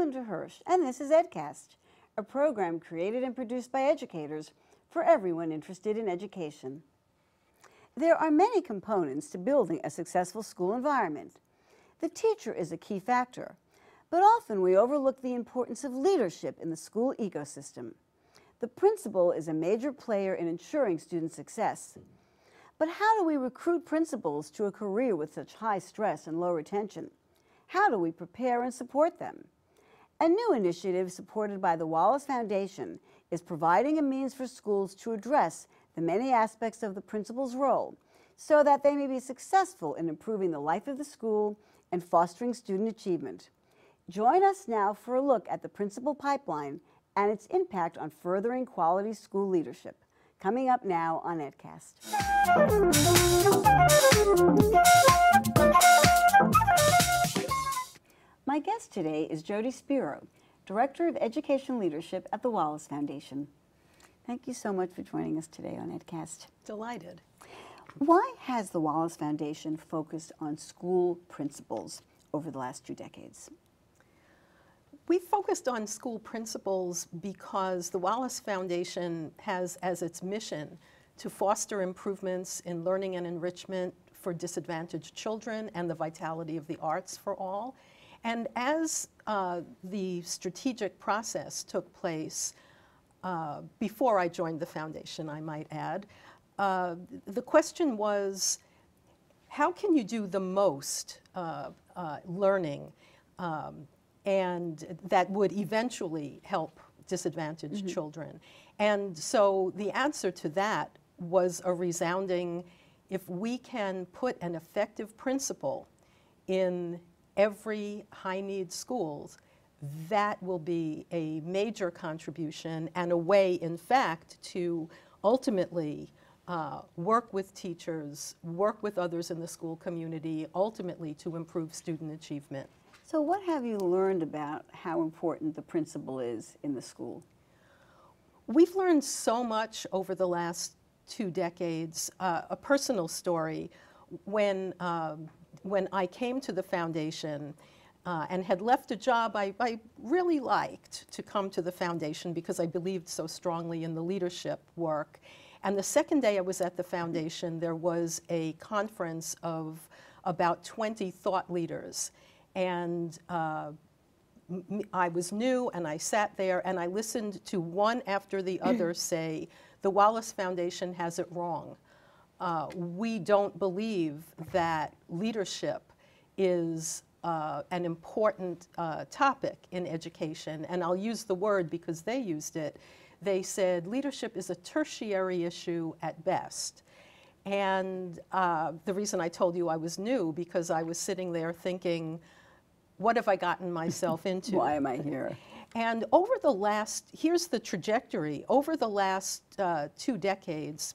Linda Hirsch, and this is EdCast, a program created and produced by educators for everyone interested in education. There are many components to building a successful school environment. The teacher is a key factor, but often we overlook the importance of leadership in the school ecosystem. The principal is a major player in ensuring student success. But how do we recruit principals to a career with such high stress and low retention? How do we prepare and support them? A new initiative supported by the Wallace Foundation is providing a means for schools to address the many aspects of the principal's role so that they may be successful in improving the life of the school and fostering student achievement. Join us now for a look at the principal pipeline and its impact on furthering quality school leadership. Coming up now on EdCast. My guest today is Jody Spiro, Director of Education Leadership at the Wallace Foundation. Thank you so much for joining us today on EdCast. Delighted. Why has the Wallace Foundation focused on school principals over the last 2 decades? We focused on school principals because the Wallace Foundation has as its mission to foster improvements in learning and enrichment for disadvantaged children and the vitality of the arts for all. And as the strategic process took place before I joined the foundation, I might add, the question was, how can you do the most learning and that would eventually help disadvantaged children? And so the answer to that was a resounding, if we can put an effective principal in every high-need schools, that will be a major contribution and a way, in fact, to ultimately work with teachers, work with others in the school community, ultimately to improve student achievement. So what have you learned about how important the principal is in the school? We've learned so much over the last 2 decades. A personal story, when I came to the foundation and had left a job I really liked to come to the foundation because I believed so strongly in the leadership work. And the second day I was at the foundation, there was a conference of about 20 thought leaders. And I was new, and I sat there, and I listened to one after the other say, the Wallace Foundation has it wrong. We don't believe that leadership is an important topic in education. And I'll use the word because they used it. They said leadership is a tertiary issue at best. And the reason I told you I was new, because I was sitting there thinking, what have I gotten myself into? Why am I here? And over the last, here's the trajectory, over the last 2 decades,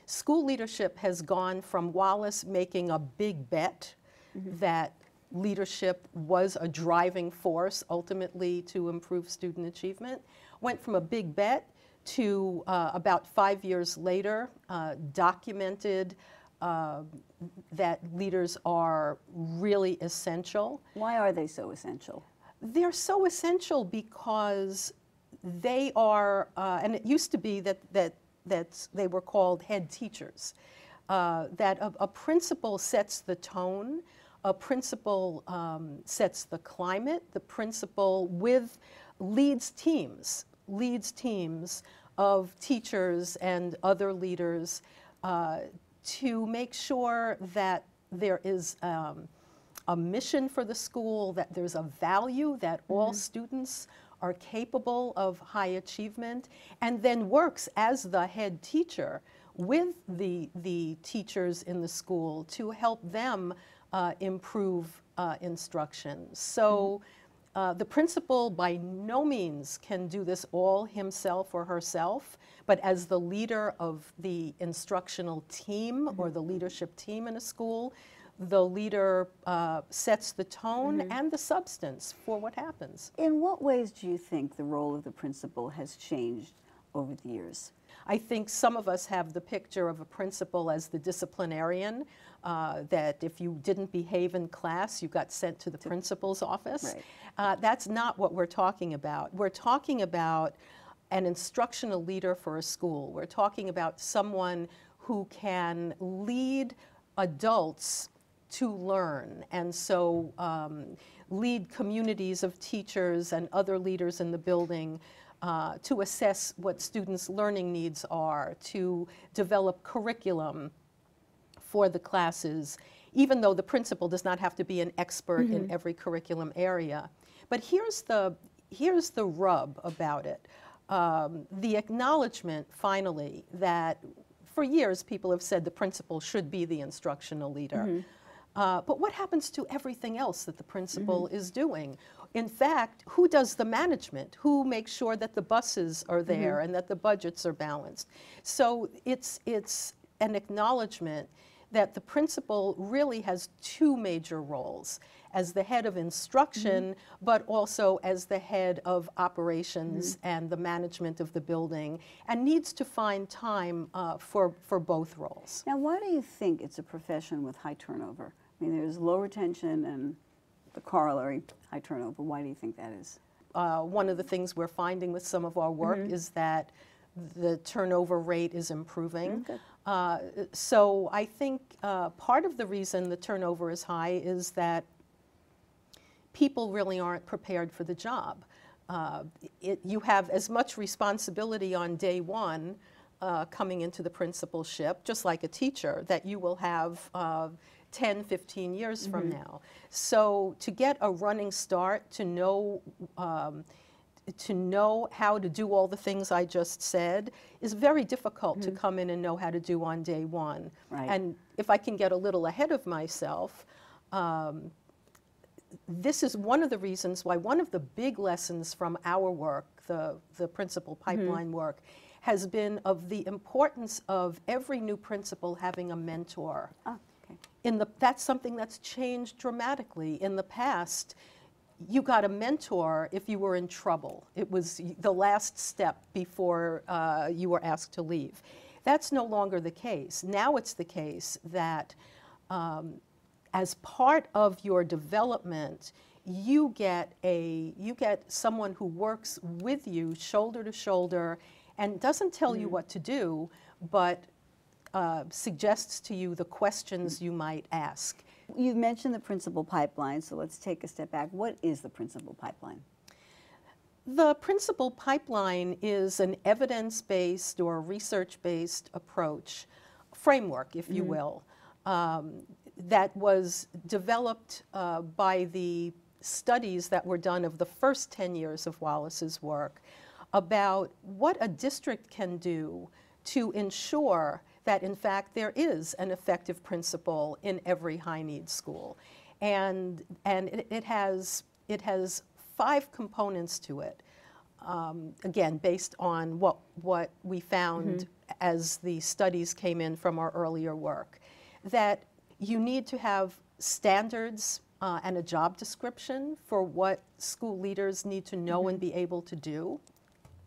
school leadership has gone from Wallace making a big bet that leadership was a driving force ultimately to improve student achievement, went from a big bet to about 5 years later, documented that leaders are really essential. Why are they so essential? They're so essential because they are, and it used to be that they were called head teachers, that a principal sets the tone, a principal sets the climate, the principal leads teams of teachers and other leaders to make sure that there is a mission for the school, that there's a value, that all students are capable of high achievement, and then works as the head teacher with the teachers in the school to help them improve instruction. So the principal by no means can do this all himself or herself, but as the leader of the instructional team or the leadership team in a school, the leader sets the tone and the substance for what happens. In what ways do you think the role of the principal has changed over the years? I think some of us have the picture of a principal as the disciplinarian, that if you didn't behave in class, you got sent to the principal's office. Right. That's not what we're talking about. We're talking about an instructional leader for a school. We're talking about someone who can lead adults to learn, and so lead communities of teachers and other leaders in the building to assess what students' learning needs are, to develop curriculum for the classes, even though the principal does not have to be an expert in every curriculum area. But here's the rub about it. The acknowledgement, finally, that for years people have said the principal should be the instructional leader. But what happens to everything else that the principal is doing? In fact, who does the management? Who makes sure that the buses are there and that the budgets are balanced? So it's an acknowledgement that the principal really has two major roles: as the head of instruction, but also as the head of operations and the management of the building, and needs to find time for both roles. Now, why do you think it's a profession with high turnover? I mean, there's low retention and the corollary, high turnover. Why do you think that is? One of the things we're finding with some of our work is that the turnover rate is improving. So I think part of the reason the turnover is high is that people really aren't prepared for the job. You have as much responsibility on day one coming into the principalship, just like a teacher, that you will have 10, 15 years from now. So to get a running start, to know how to do all the things I just said is very difficult to come in and know how to do on day one. Right. And if I can get a little ahead of myself, this is one of the reasons why one of the big lessons from our work, the principal pipeline work, has been of the importance of every new principal having a mentor. That's something that's changed dramatically. In the past, you got a mentor if you were in trouble. It was the last step before you were asked to leave. That's no longer the case. Now it's the case that as part of your development, you get someone who works with you shoulder to shoulder and doesn't tell you what to do, but suggests to you the questions you might ask. You've mentioned the principal pipeline, so let's take a step back. What is the principal pipeline? The principal pipeline is an evidence-based or research-based approach, framework, if you will, that was developed by the studies that were done of the first 10 years of Wallace's work about what a district can do to ensure that, in fact, there is an effective principal in every high-need school. And it has 5 components to it, again, based on what we found as the studies came in from our earlier work, that you need to have standards and a job description for what school leaders need to know and be able to do.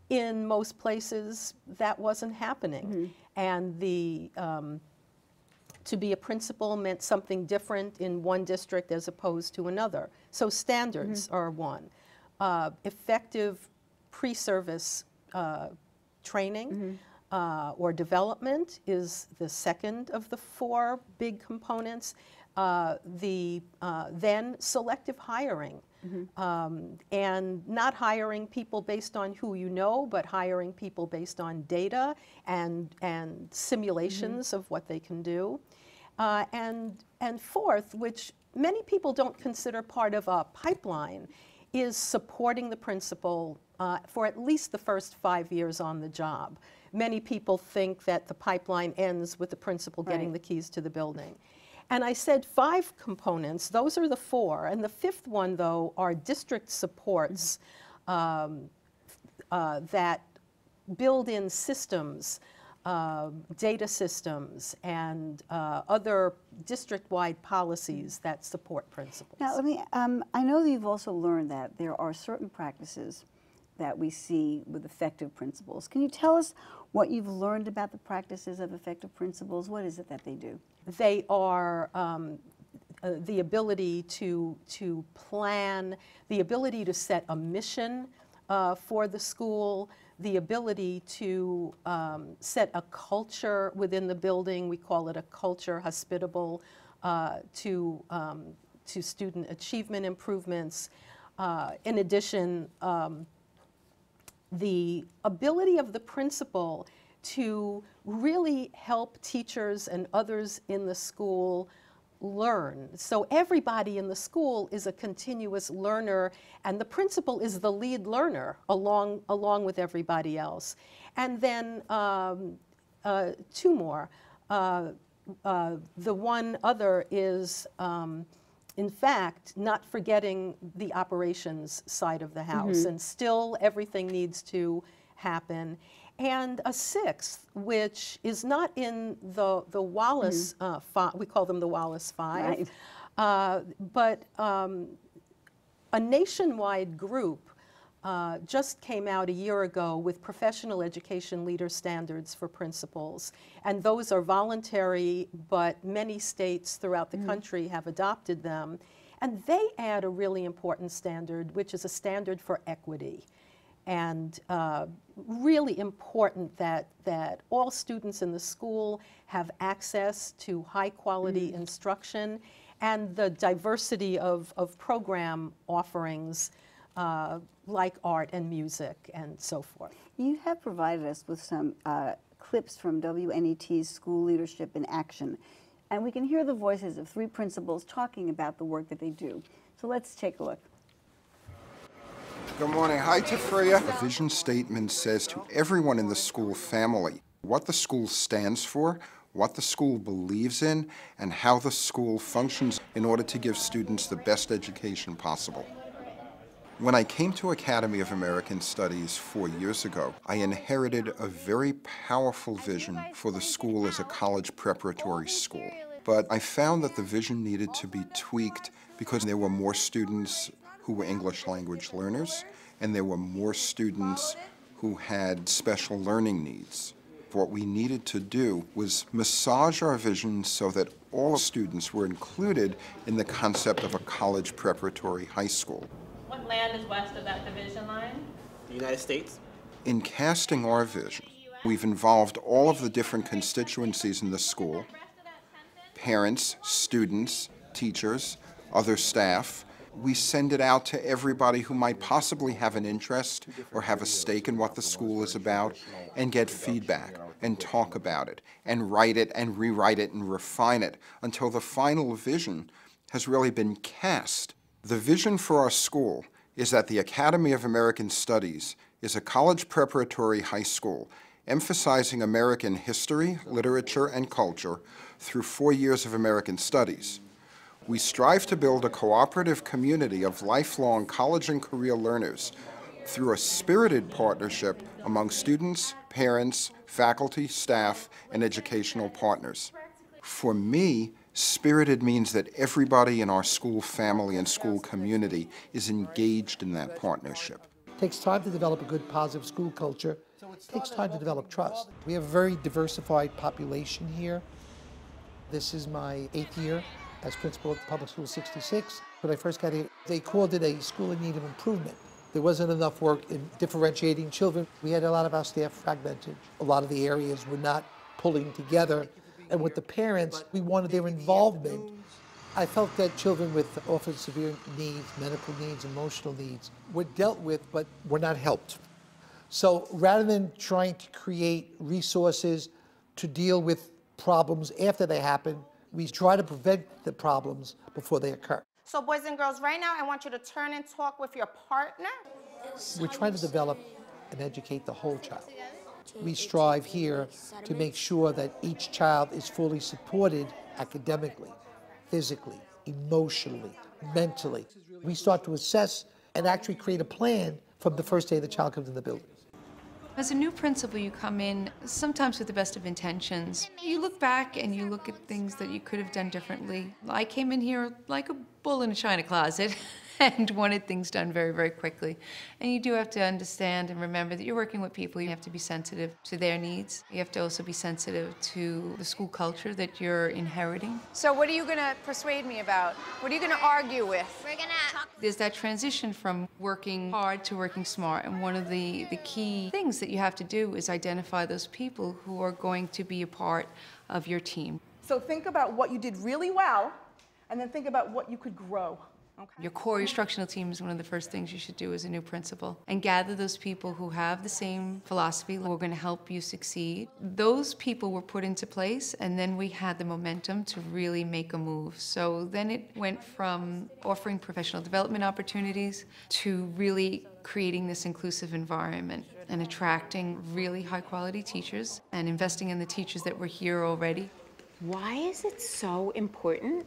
In most places, that wasn't happening. And to be a principal meant something different in one district as opposed to another. So standards are one. Effective pre-service training or development is the second of the 4 big components. Then selective hiring. And not hiring people based on who you know, but hiring people based on data and simulations of what they can do. And fourth, which many people don't consider part of a pipeline, is supporting the principal for at least the first 5 years on the job. Many people think that the pipeline ends with the principal getting the keys to the building. And I said 5 components. Those are the 4. And the 5th one, though, are district supports that build in systems, data systems, and other district-wide policies that support principals. Now, I know that you've also learned that there are certain practices that we see with effective principals. Can you tell us what you've learned about the practices of effective principals? What is it that they do? They are the ability to plan, the ability to set a mission for the school, the ability to set a culture within the building. We call it a culture hospitable to student achievement improvements. In addition, the ability of the principal to really help teachers and others in the school learn. So everybody in the school is a continuous learner, and the principal is the lead learner along with everybody else. And then two more. The one other is, in fact, not forgetting the operations side of the house, and still everything needs to happen. And a sixth, which is not in the Wallace, we call them the Wallace Five, but a nationwide group just came out a year ago with professional education leader standards for principals. And those are voluntary, but many states throughout the country have adopted them. And they add a really important standard, which is a standard for equity. And really important that all students in the school have access to high-quality instruction and the diversity of program offerings like art and music and so forth. You have provided us with some clips from WNET's School Leadership in Action, and we can hear the voices of 3 principals talking about the work that they do. So let's take a look. Good morning. Hi, Tafria. The vision statement says to everyone in the school family what the school stands for, what the school believes in, and how the school functions in order to give students the best education possible. When I came to Academy of American Studies 4 years ago, I inherited a very powerful vision for the school as a college preparatory school. But I found that the vision needed to be tweaked because there were more students who were English language learners, and there were more students who had special learning needs. What we needed to do was massage our vision so that all students were included in the concept of a college preparatory high school. What land is west of that division line? The United States. In casting our vision, we've involved all of the different constituencies in the school, parents, students, teachers, other staff. We send it out to everybody who might possibly have an interest or have a stake in what the school is about, and get feedback and talk about it and write it and rewrite it and refine it until the final vision has really been cast. The vision for our school is that the Academy of American Studies is a college preparatory high school emphasizing American history, literature, and culture through 4 years of American studies. We strive to build a cooperative community of lifelong college and career learners through a spirited partnership among students, parents, faculty, staff, and educational partners. For me, spirited means that everybody in our school family and school community is engaged in that partnership. It takes time to develop a good, positive school culture. It takes time to develop trust. We have a very diversified population here. This is my 8th year as principal at Public School 66. When I first got here, they called it a school in need of improvement. There wasn't enough work in differentiating children. We had a lot of our staff fragmented. A lot of the areas were not pulling together. And with the parents, we wanted their involvement. I felt that children with often severe needs, medical needs, emotional needs, were dealt with, but were not helped. So rather than trying to create resources to deal with problems after they happen, we try to prevent the problems before they occur. So boys and girls, right now I want you to turn and talk with your partner. We're trying to develop and educate the whole child. We strive here to make sure that each child is fully supported academically, physically, emotionally, mentally. We start to assess and actually create a plan from the first day the child comes in the building. As a new principal, you come in sometimes with the best of intentions. You look back and you look at things that you could have done differently. I came in here like a bull in a china closet, and wanted things done very, very quickly. And you do have to understand and remember that you're working with people. You have to be sensitive to their needs. You have to also be sensitive to the school culture that you're inheriting. So what are you going to persuade me about? What are you going to argue with? We're going to talk. There's that transition from working hard to working smart, and one of the key things that you have to do is identify those people who are going to be a part of your team. So think about what you did really well, and then think about what you could grow. Okay. Your core instructional team is one of the first things you should do as a new principal, and gather those people who have the same philosophy, who are going to help you succeed. Those people were put into place, and then we had the momentum to really make a move. So then it went from offering professional development opportunities to really creating this inclusive environment and attracting really high-quality teachers and investing in the teachers that were here already. Why is it so important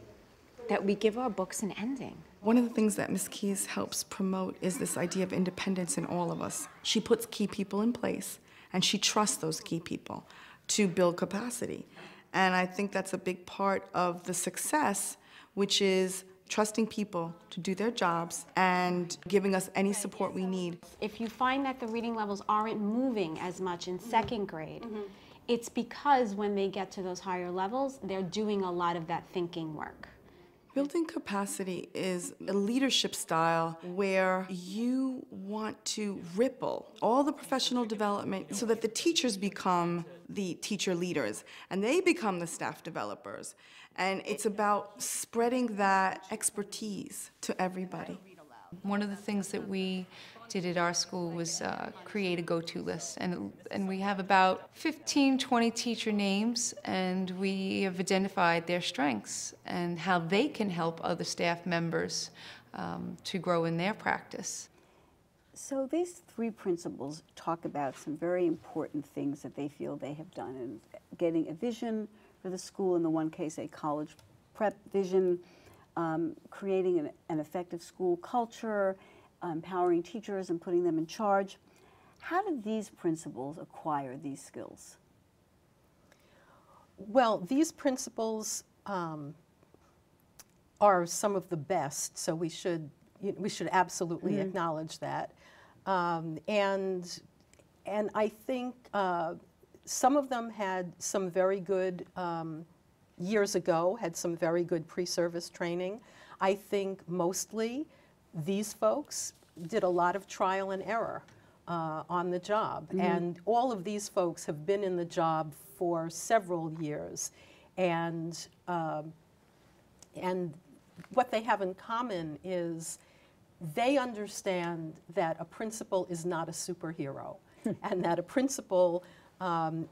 that we give our books an ending? One of the things that Ms. Keyes helps promote is this idea of independence in all of us. She puts key people in place, and she trusts those key people to build capacity. And I think that's a big part of the success, which is trusting people to do their jobs and giving us any support we need. If you find that the reading levels aren't moving as much in second grade, it's because when they get to those higher levels, they're doing a lot of that thinking work. Building capacity is a leadership style where you want to ripple all the professional development so that the teachers become the teacher leaders and they become the staff developers. And it's about spreading that expertise to everybody. One of the things that we did at our school was create a go-to list, and we have about 15, 20 teacher names, and we have identified their strengths and how they can help other staff members to grow in their practice. So these three principals talk about some very important things that they feel they have done in getting a vision for the school, in the one case a college prep vision, creating an effective school culture, empowering teachers and putting them in charge. How did these principals acquire these skills? Well, these principals are some of the best, so we should absolutely acknowledge that. And I think some of them had some very good, years ago, had some very good pre-service training. I think mostly these folks did a lot of trial and error on the job. And all of these folks have been in the job for several years. And what they have in common is they understand that a principal is not a superhero and that a principal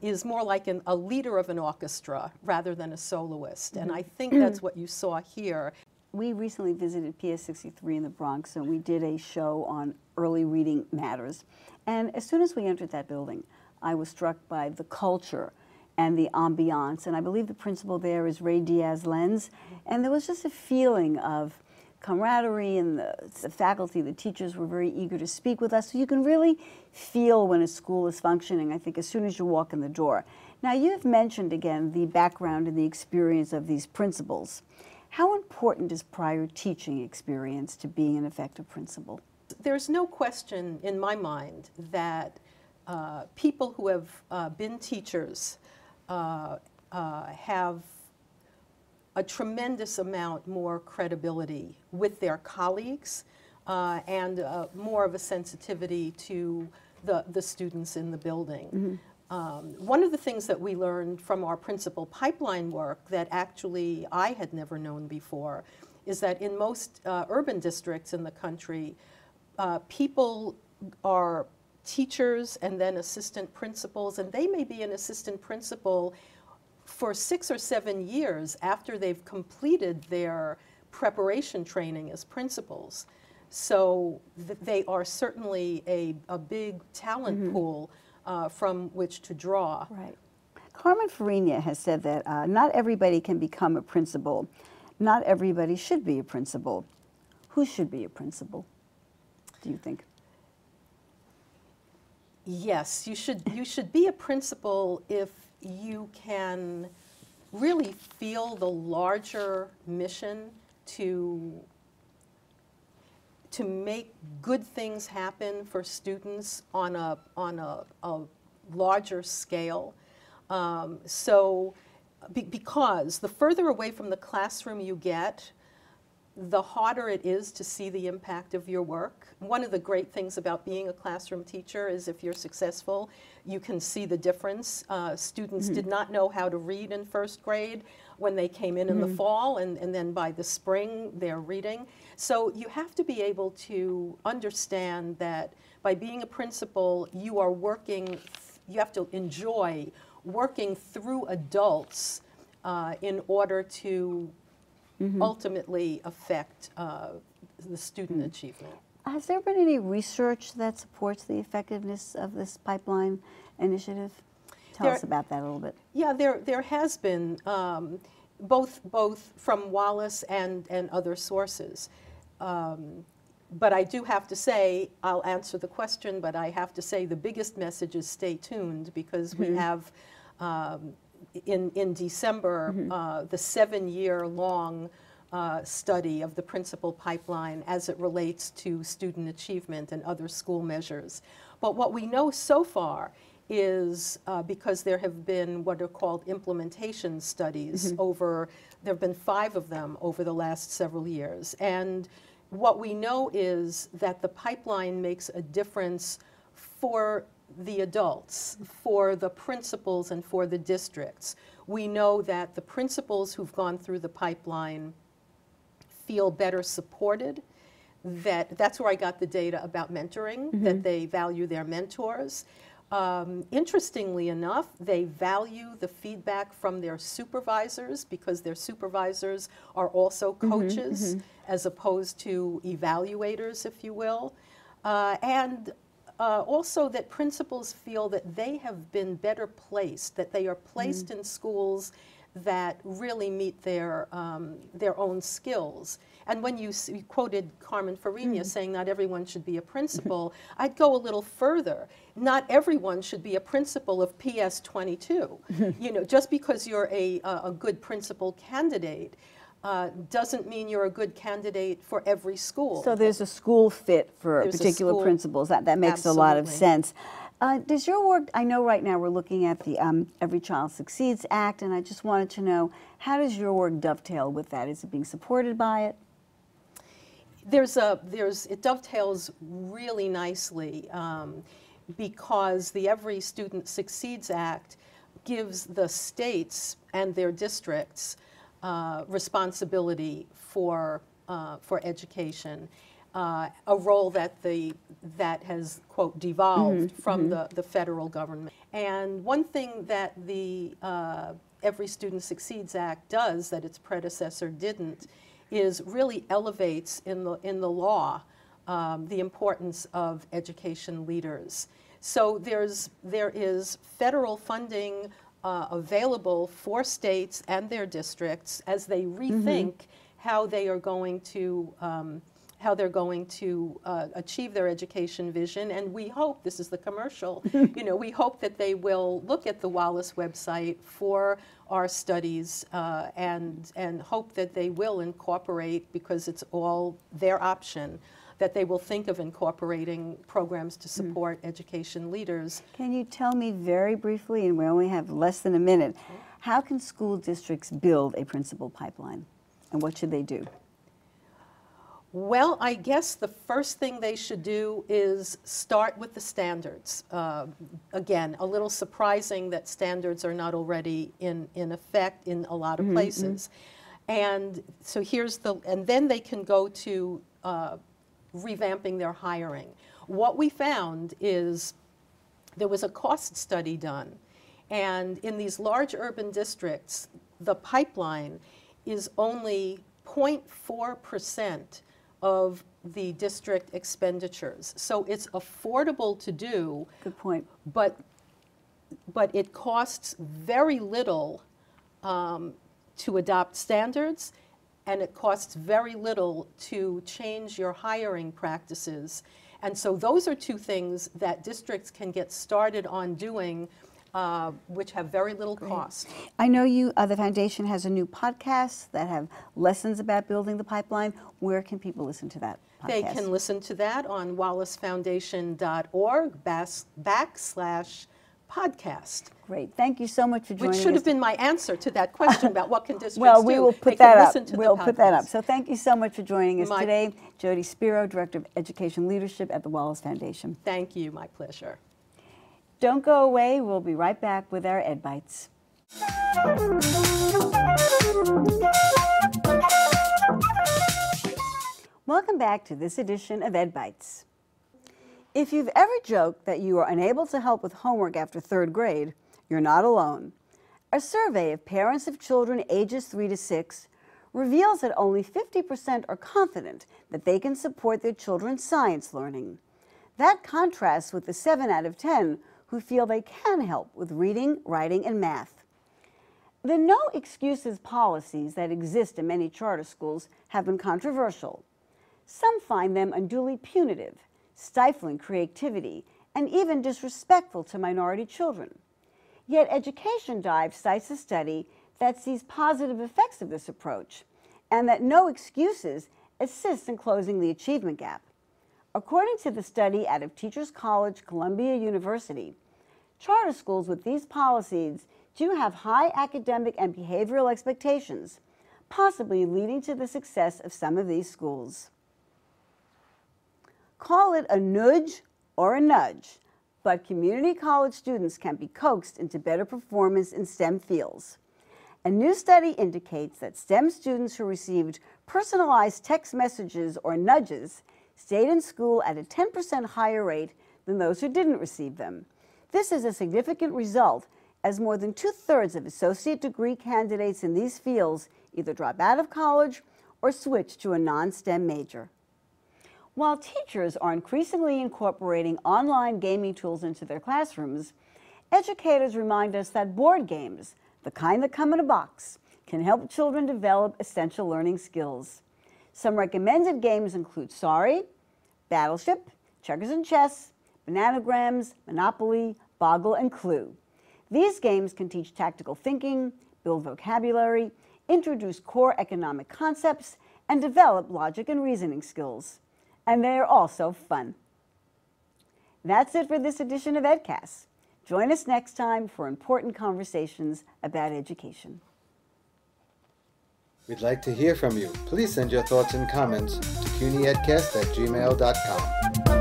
is more like a leader of an orchestra rather than a soloist. And I think that's what you saw here. We recently visited PS 63 in the Bronx, and we did a show on early reading matters. And as soon as we entered that building, I was struck by the culture and the ambiance. And I believe the principal there is Ray Diaz-Lenz. And there was just a feeling of camaraderie, and the faculty, the teachers were very eager to speak with us. So you can really feel when a school is functioning, I think, as soon as you walk in the door. Now, you've mentioned, again, the background and the experience of these principals. How important is prior teaching experience to being an effective principal? There's no question in my mind that people who have been teachers have a tremendous amount more credibility with their colleagues and more of a sensitivity to the students in the building. One of the things that we learned from our principal pipeline work that actually I had never known before is that in most urban districts in the country, people are teachers and then assistant principals, and they may be an assistant principal for 6 or 7 years after they've completed their preparation training as principals. So they are certainly a big talent pool from which to draw. Right. Carmen Farina has said that not everybody can become a principal. Not everybody should be a principal. Who should be a principal, do you think? Yes, you should be a principal if you can really feel the larger mission to to make good things happen for students on a larger scale. Because the further away from the classroom you get, the harder it is to see the impact of your work. One of the great things about being a classroom teacher is if you're successful, you can see the difference. Students did not know how to read in first grade when they came in the fall, and then by the spring they're reading. So you have to be able to understand that by being a principal, you are working, you have to enjoy working through adults in order to ultimately affect the student achievement. Has there been any research that supports the effectiveness of this pipeline initiative? Tell us about that a little bit. Yeah, there has been, both from Wallace and other sources. But I do have to say, I'll answer the question, but I have to say the biggest message is stay tuned, because we have in December the 7-year-long study of the principal pipeline as it relates to student achievement and other school measures. But what we know so far is because there have been what are called implementation studies there have been 5 of them over the last several years. And what we know is that the pipeline makes a difference for the adults, for the principals, and for the districts. We know that the principals who've gone through the pipeline feel better supported. That's where I got the data about mentoring, that they value their mentors. Interestingly enough, they value the feedback from their supervisors, because their supervisors are also coaches as opposed to evaluators, if you will. Also that principals feel that they have been better placed, that they are placed in schools that really meet their own skills. And when you quoted Carmen Farina saying not everyone should be a principal, I'd go a little further. Not everyone should be a principal of PS 22. You know, just because you're a good principal candidate doesn't mean you're a good candidate for every school. So there's a school fit for particular principals. That makes a lot of sense. Does your work, I know right now we're looking at the Every Child Succeeds Act, and I just wanted to know, how does your work dovetail with that? Is it being supported by it? It dovetails really nicely because the Every Student Succeeds Act gives the states and their districts responsibility for education, a role that has, quote, devolved from the federal government. And one thing that the Every Student Succeeds Act does that its predecessor didn't is really elevates in the law the importance of education leaders. So there is federal funding available for states and their districts as they rethink how they are going to achieve their education vision. And we hope, this is the commercial, you know, we hope that they will look at the Wallace website for our studies and hope that they will incorporate, because it's all their option, that they will think of incorporating programs to support education leaders. Can you tell me very briefly, and we only have less than a minute, how can school districts build a principal pipeline, and what should they do? Well, I guess the first thing they should do is start with the standards. Again, a little surprising that standards are not already in effect in a lot of places. And so and then they can go to revamping their hiring. What we found is there was a cost study done, and in these large urban districts, the pipeline is only 0.4% of the district expenditures. So it's affordable to do. Good point. But it costs very little to adopt standards, and it costs very little to change your hiring practices. And so those are 2 things that districts can get started on doing, which have very little cost. I know the foundation has a new podcast that have lessons about building the pipeline. Where can people listen to that podcast? They can listen to that on wallacefoundation.org/podcast. Great. Thank you so much for joining us. Which should have been my answer to that question about what can districts well, do. we will put They can that up. listen to We'll the put that up. podcast. So thank you so much for joining us today. Jody Spiro, Director of Education Leadership at the Wallace Foundation. Thank you. My pleasure. Don't go away. We'll be right back with our EdBytes. Welcome back to this edition of EdBytes. If you've ever joked that you are unable to help with homework after 3rd grade, you're not alone. A survey of parents of children ages 3 to 6 reveals that only 50% are confident that they can support their children's science learning. That contrasts with the 7 out of 10 who feel they can help with reading, writing, and math. The no excuses policies that exist in many charter schools have been controversial. Some find them unduly punitive, stifling creativity, and even disrespectful to minority children. Yet Education Dive cites a study that sees positive effects of this approach, and that no excuses assists in closing the achievement gap. According to the study out of Teachers College, Columbia University, charter schools with these policies do have high academic and behavioral expectations, possibly leading to the success of some of these schools. Call it a nudge or a nudge, but community college students can be coaxed into better performance in STEM fields. A new study indicates that STEM students who received personalized text messages or nudges stayed in school at a 10% higher rate than those who didn't receive them. This is a significant result, as more than 2/3 of associate degree candidates in these fields either drop out of college or switch to a non-STEM major. While teachers are increasingly incorporating online gaming tools into their classrooms, educators remind us that board games, the kind that come in a box, can help children develop essential learning skills. Some recommended games include Sorry, Battleship, Checkers and Chess, Bananagrams, Monopoly, Boggle, and Clue. These games can teach tactical thinking, build vocabulary, introduce core economic concepts, and develop logic and reasoning skills. And they are also fun. That's it for this edition of EdCast. Join us next time for important conversations about education. We'd like to hear from you. Please send your thoughts and comments to cunyedcast@gmail.com.